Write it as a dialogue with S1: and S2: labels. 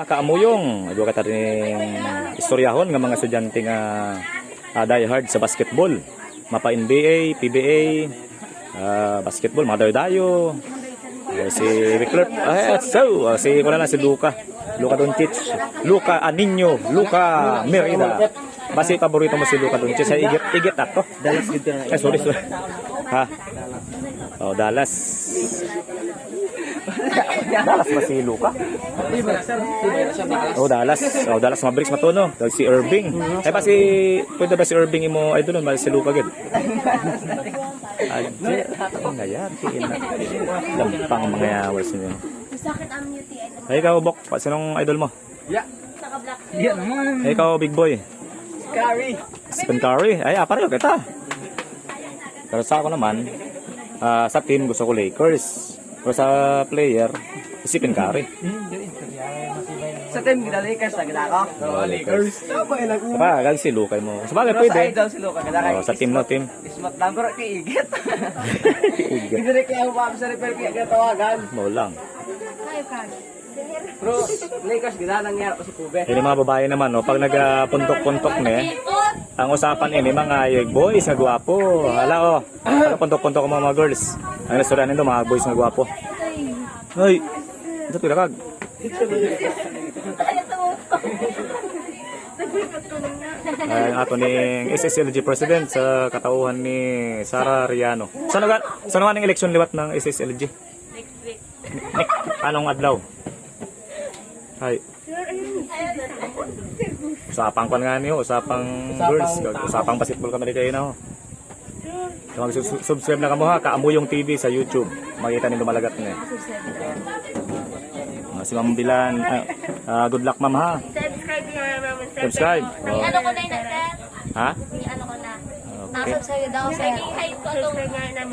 S1: kaamuyong, ado ka rin istoryahon ng mga estudyante nga die hard sa basketball. Mapa NBA, PBA, basketball, mga dayo-dayo. Si Victor, si Luka Doncic, Luka Anino, Luka Merida. Basi paborito mo si Luka Doncic sa igit ato.
S2: Dallas dito na.
S1: Sorry. Ha? Oh, Dallas. Dallas ba si Luka? Oh, Dallas. Oh, Dallas Mavericks matuno. Si Irving. Ba si pwede ba si Irving imo idol ba si Luka gid? Adje, ngayati na. Gampang mga yawas niyo.
S3: Sakit ang UTI.
S1: Ay, ikaw, Bok. Sinong idol mo?
S2: Yeah.
S3: Naka-black.
S2: Yeah naman.
S1: Ay, ikaw, Big Boy.
S2: Curry.
S1: Stephen Curry. Ay, pareho kita. Pero sa ako naman, sa team gusto ko Lakers. Pero sa player, Stephen Curry.
S2: Sa team gila Lakers na gila ako.
S1: Lakers.
S2: Tama ilang
S1: Sabagay si Luka mo. Sabagay
S2: Pero
S1: pwede.
S2: sa idol si Luka gila kay.
S1: Sa team no, team.
S2: Ismat lang pero kiigit. Hindi rin kaya ako sa repair kaya tawagan.
S1: Mo lang.
S3: Kayo ka.
S2: Pero Lakers gila nangyari ko si Pube.
S1: Yung mga babae naman, no, pag nagpuntok-puntok ne, ang usapan ini mga boys nga gwapo. Hala, pag puntok-puntok ang mga girls. Ang restaurant nito, mga boys nga gwapo. Ay, ito pilakag. Ang ato ning SSLG President sa katauhan ni Sara Riano. Saan nga ng election liwat ng SSLG?
S3: Next week.
S1: Anong adlaw? Hay. Usapang pan nga niyo, usapang girls, usapang basketball kami kayo na ho. Mag-subscribe na kamo ha, Kaamuyong TV sa YouTube. Makita niyo lumalagat niya. Si Ma'am Bilan, good luck ma'am ha.
S3: Subscribe nyo naman.
S1: Subscribe.
S3: May ano ko na yun, sir.
S1: Ha?
S3: May ano ko na.
S1: Okay.
S3: Subscribe daw, sir. Subscribe nga namin,